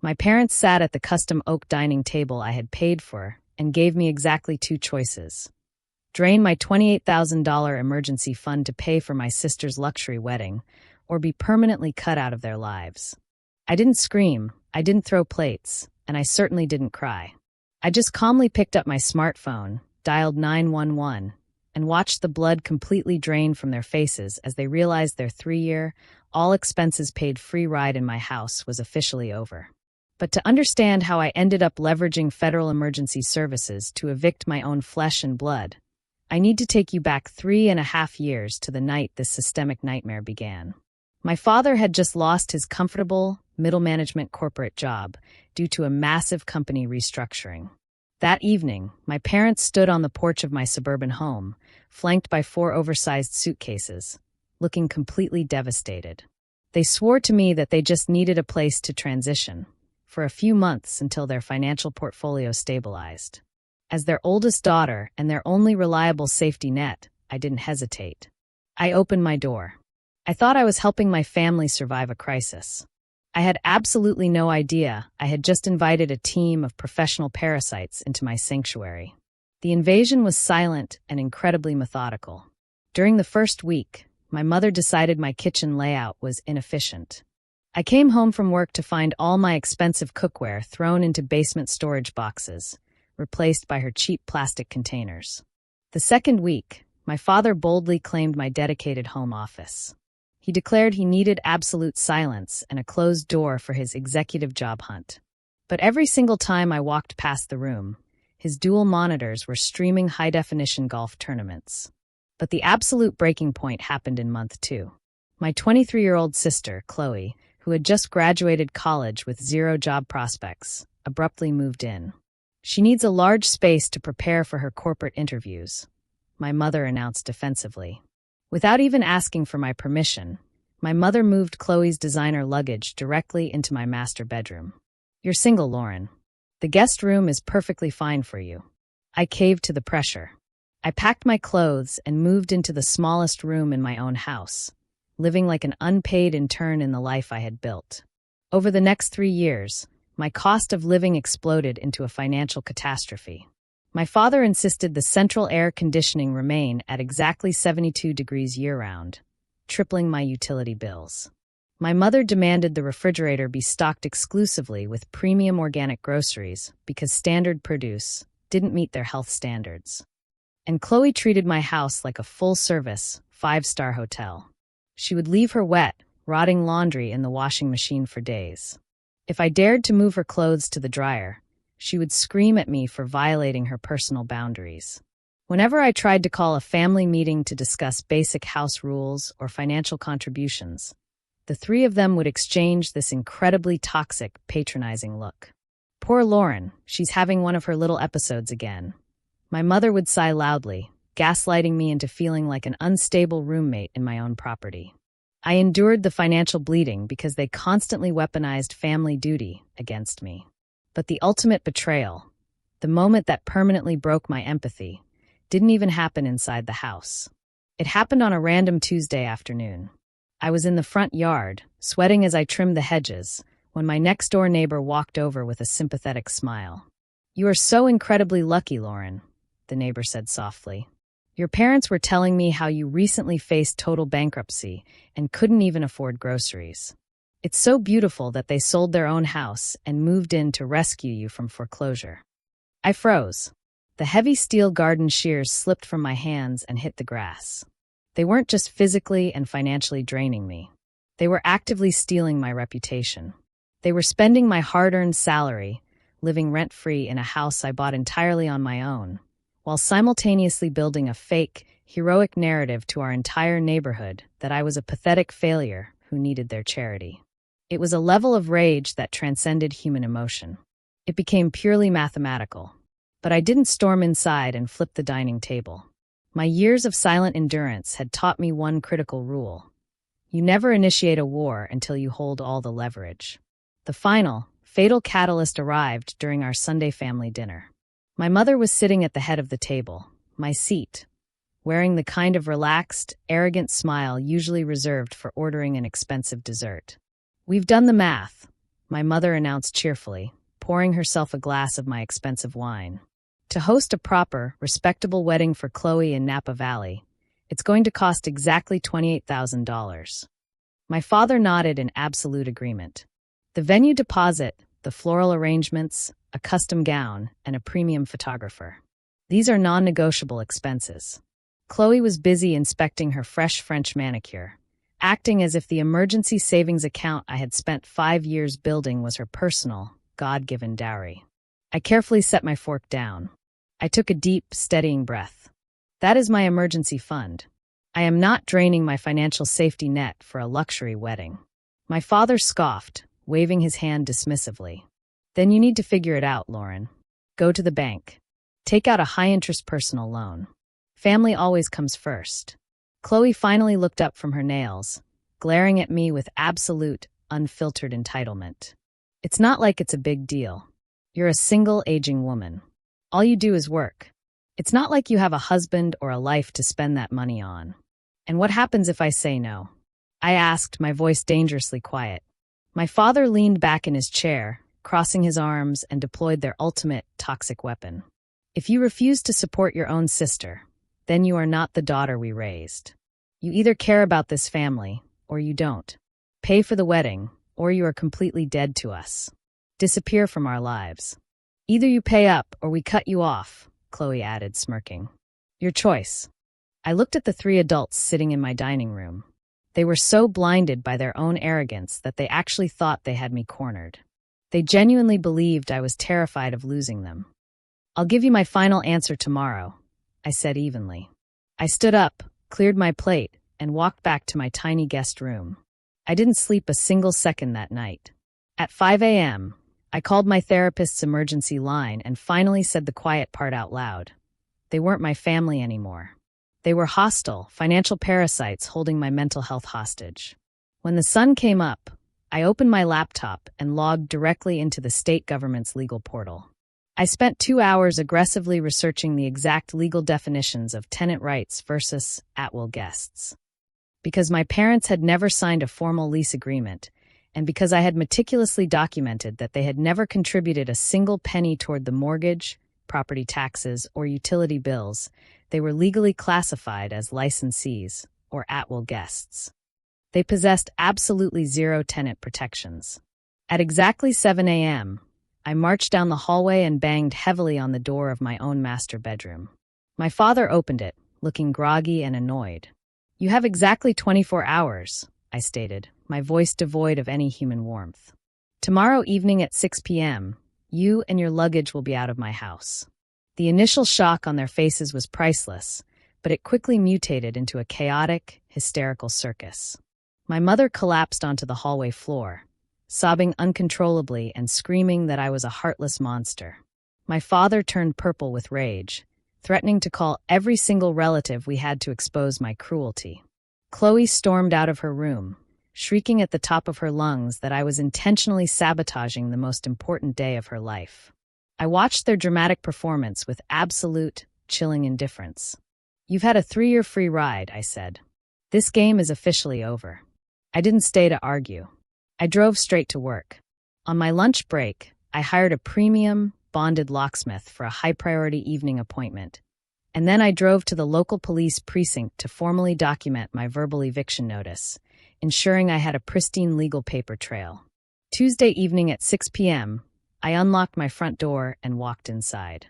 My parents sat at the custom oak dining table I had paid for and gave me exactly two choices. Drain my $28,000 emergency fund to pay for my sister's luxury wedding, or be permanently cut out of their lives. I didn't scream, I didn't throw plates, and I certainly didn't cry. I just calmly picked up my smartphone, dialed 911, and watched the blood completely drain from their faces as they realized their 3-year, all-expenses-paid free ride in my house was officially over. But to understand how I ended up leveraging federal emergency services to evict my own flesh and blood, I need to take you back 3.5 years to the night this systemic nightmare began. My father had just lost his comfortable, middle-management corporate job due to a massive company restructuring. That evening, my parents stood on the porch of my suburban home, flanked by 4 oversized suitcases, looking completely devastated. They swore to me that they just needed a place to transition for a few months until their financial portfolio stabilized. As their oldest daughter and their only reliable safety net, I didn't hesitate. I opened my door. I thought I was helping my family survive a crisis. I had absolutely no idea I had just invited a team of professional parasites into my sanctuary. The invasion was silent and incredibly methodical. During the first week, my mother decided my kitchen layout was inefficient. I came home from work to find all my expensive cookware thrown into basement storage boxes, replaced by her cheap plastic containers. The second week, my father boldly claimed my dedicated home office. He declared he needed absolute silence and a closed door for his executive job hunt. But every single time I walked past the room, his dual monitors were streaming high-definition golf tournaments. But the absolute breaking point happened in month 2. My 23-year-old sister, Chloe, who had just graduated college with 0 job prospects, abruptly moved in. She needs a large space to prepare for her corporate interviews, my mother announced defensively. Without even asking for my permission, my mother moved Chloe's designer luggage directly into my master bedroom. "You're single, Lauren. The guest room is perfectly fine for you." I caved to the pressure. I packed my clothes and moved into the smallest room in my own house, living like an unpaid intern in the life I had built. Over the next 3 years, my cost of living exploded into a financial catastrophe. My father insisted the central air conditioning remain at exactly 72 degrees year-round, tripling my utility bills. My mother demanded the refrigerator be stocked exclusively with premium organic groceries because standard produce didn't meet their health standards. And Chloe treated my house like a full-service, 5-star hotel. She would leave her wet, rotting laundry in the washing machine for days. If I dared to move her clothes to the dryer, she would scream at me for violating her personal boundaries. Whenever I tried to call a family meeting to discuss basic house rules or financial contributions, the 3 of them would exchange this incredibly toxic, patronizing look. "Poor Lauren, she's having one of her little episodes again." My mother would sigh loudly, gaslighting me into feeling like an unstable roommate in my own property. I endured the financial bleeding because they constantly weaponized family duty against me. But the ultimate betrayal, the moment that permanently broke my empathy, didn't even happen inside the house. It happened on a random Tuesday afternoon. I was in the front yard, sweating as I trimmed the hedges, when my next-door neighbor walked over with a sympathetic smile. "You are so incredibly lucky, Lauren," the neighbor said softly. "Your parents were telling me how you recently faced total bankruptcy and couldn't even afford groceries. It's so beautiful that they sold their own house and moved in to rescue you from foreclosure." I froze. The heavy steel garden shears slipped from my hands and hit the grass. They weren't just physically and financially draining me. They were actively stealing my reputation. They were spending my hard-earned salary, living rent-free in a house I bought entirely on my own, while simultaneously building a fake, heroic narrative to our entire neighborhood that I was a pathetic failure who needed their charity. It was a level of rage that transcended human emotion. It became purely mathematical. But I didn't storm inside and flip the dining table. My years of silent endurance had taught me one critical rule. You never initiate a war until you hold all the leverage. The final, fatal catalyst arrived during our Sunday family dinner. My mother was sitting at the head of the table, my seat, wearing the kind of relaxed, arrogant smile usually reserved for ordering an expensive dessert. "We've done the math," my mother announced cheerfully, pouring herself a glass of my expensive wine. To host a proper, respectable wedding for Chloe in Napa Valley, it's going to cost exactly $28,000. My father nodded in absolute agreement. The venue deposit, the floral arrangements, a custom gown, and a premium photographer. These are non-negotiable expenses. Chloe was busy inspecting her fresh French manicure, acting as if the emergency savings account I had spent 5 years building was her personal, God-given dowry. I carefully set my fork down. I took a deep, steadying breath. That is my emergency fund. I am not draining my financial safety net for a luxury wedding. My father scoffed, waving his hand dismissively. Then you need to figure it out, Lauren. Go to the bank. Take out a high-interest personal loan. Family always comes first. Chloe finally looked up from her nails, glaring at me with absolute, unfiltered entitlement. It's not like it's a big deal. You're a single, aging woman. All you do is work. It's not like you have a husband or a life to spend that money on. And what happens if I say no? I asked, my voice dangerously quiet. My father leaned back in his chair, crossing his arms, and deployed their ultimate toxic weapon. If you refuse to support your own sister, then you are not the daughter we raised. You either care about this family, or you don't. Pay for the wedding, or you are completely dead to us. Disappear from our lives. Either you pay up, or we cut you off, Chloe added, smirking. Your choice. I looked at the 3 adults sitting in my dining room. They were so blinded by their own arrogance that they actually thought they had me cornered. They genuinely believed I was terrified of losing them. I'll give you my final answer tomorrow, I said evenly. I stood up, cleared my plate, and walked back to my tiny guest room. I didn't sleep a single second that night. At 5 a.m., I called my therapist's emergency line and finally said the quiet part out loud. They weren't my family anymore. They were hostile, financial parasites holding my mental health hostage. When the sun came up, I opened my laptop and logged directly into the state government's legal portal. I spent 2 hours aggressively researching the exact legal definitions of tenant rights versus at-will guests. Because my parents had never signed a formal lease agreement, and because I had meticulously documented that they had never contributed a single penny toward the mortgage, property taxes, or utility bills, they were legally classified as licensees, or at-will guests. They possessed absolutely zero tenant protections. At exactly 7 a.m., I marched down the hallway and banged heavily on the door of my own master bedroom. My father opened it, looking groggy and annoyed. You have exactly 24 hours, I stated, my voice devoid of any human warmth. Tomorrow evening at 6 p.m., you and your luggage will be out of my house. The initial shock on their faces was priceless, but it quickly mutated into a chaotic, hysterical circus. My mother collapsed onto the hallway floor, sobbing uncontrollably and screaming that I was a heartless monster. My father turned purple with rage, threatening to call every single relative we had to expose my cruelty. Chloe stormed out of her room, shrieking at the top of her lungs that I was intentionally sabotaging the most important day of her life. I watched their dramatic performance with absolute, chilling indifference. You've had a 3-year free ride, I said. This game is officially over. I didn't stay to argue. I drove straight to work. On my lunch break, I hired a premium, bonded locksmith for a high-priority evening appointment, and then I drove to the local police precinct to formally document my verbal eviction notice, ensuring I had a pristine legal paper trail. Tuesday evening at 6 p.m., I unlocked my front door and walked inside.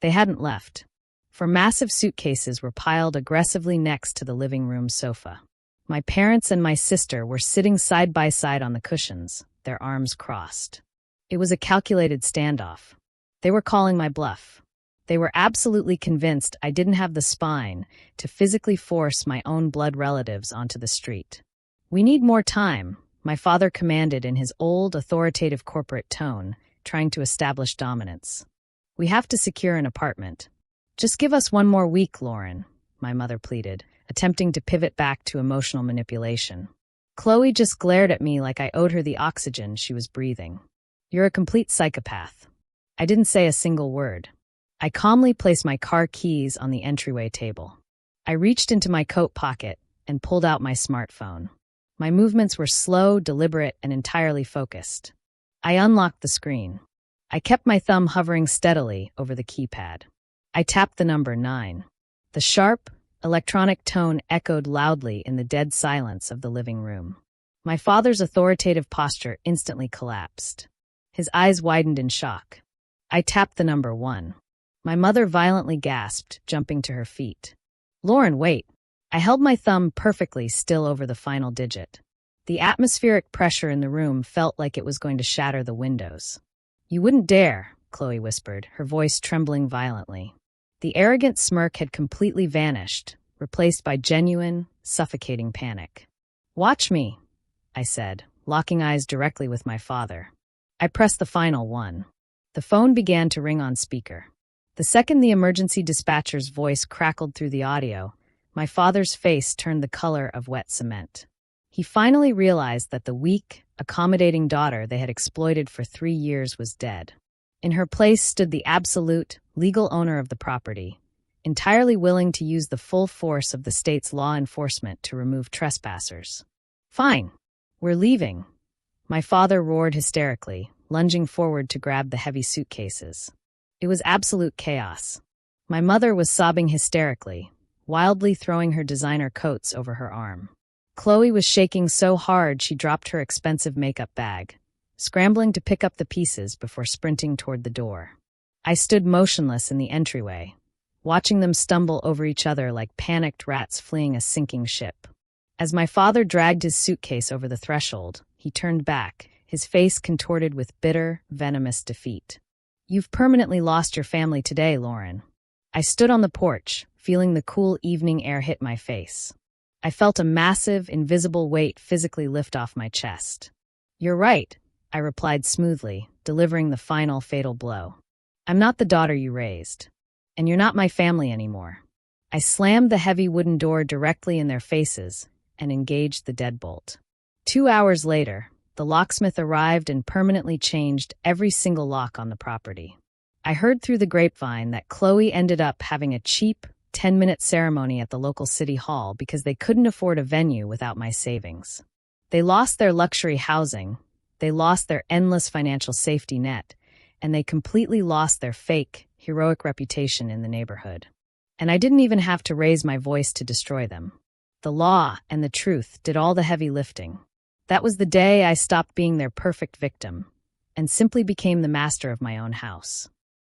They hadn't left, for massive suitcases were piled aggressively next to the living room sofa. My parents and my sister were sitting side by side on the cushions, their arms crossed. It was a calculated standoff. They were calling my bluff. They were absolutely convinced I didn't have the spine to physically force my own blood relatives onto the street. We need more time, my father commanded in his old, authoritative corporate tone, trying to establish dominance. We have to secure an apartment. Just give us 1 more week, Lauren, my mother pleaded, attempting to pivot back to emotional manipulation. Chloe just glared at me like I owed her the oxygen she was breathing. You're a complete psychopath. I didn't say a single word. I calmly placed my car keys on the entryway table. I reached into my coat pocket and pulled out my smartphone. My movements were slow, deliberate, and entirely focused. I unlocked the screen. I kept my thumb hovering steadily over the keypad. I tapped the number 9. The sharp, electronic tone echoed loudly in the dead silence of the living room. My father's authoritative posture instantly collapsed. His eyes widened in shock. I tapped the number 1. My mother violently gasped, jumping to her feet. "Lauren, wait." I held my thumb perfectly still over the final digit. The atmospheric pressure in the room felt like it was going to shatter the windows. "You wouldn't dare," Chloe whispered, her voice trembling violently. The arrogant smirk had completely vanished, replaced by genuine, suffocating panic. "Watch me," I said, locking eyes directly with my father. I pressed the final 1. The phone began to ring on speaker. The second the emergency dispatcher's voice crackled through the audio, my father's face turned the color of wet cement. He finally realized that the weak, accommodating daughter they had exploited for 3 years was dead. In her place stood the absolute, legal owner of the property, entirely willing to use the full force of the state's law enforcement to remove trespassers. "Fine, we're leaving," my father roared hysterically, lunging forward to grab the heavy suitcases. It was absolute chaos. My mother was sobbing hysterically, wildly throwing her designer coats over her arm. Chloe was shaking so hard she dropped her expensive makeup bag, scrambling to pick up the pieces before sprinting toward the door. I stood motionless in the entryway, watching them stumble over each other like panicked rats fleeing a sinking ship. As my father dragged his suitcase over the threshold, he turned back, his face contorted with bitter, venomous defeat. "You've permanently lost your family today, Lauren." I stood on the porch, feeling the cool evening air hit my face. I felt a massive, invisible weight physically lift off my chest. "You're right," I replied smoothly, delivering the final fatal blow. "I'm not the daughter you raised. And you're not my family anymore." I slammed the heavy wooden door directly in their faces and engaged the deadbolt. 2 hours later, the locksmith arrived and permanently changed every single lock on the property. I heard through the grapevine that Chloe ended up having a cheap, 10-minute ceremony at the local city hall because they couldn't afford a venue without my savings. They lost their luxury housing, they lost their endless financial safety net, and they completely lost their fake, heroic reputation in the neighborhood. And I didn't even have to raise my voice to destroy them. The law and the truth did all the heavy lifting. That was the day I stopped being their perfect victim and simply became the master of my own house.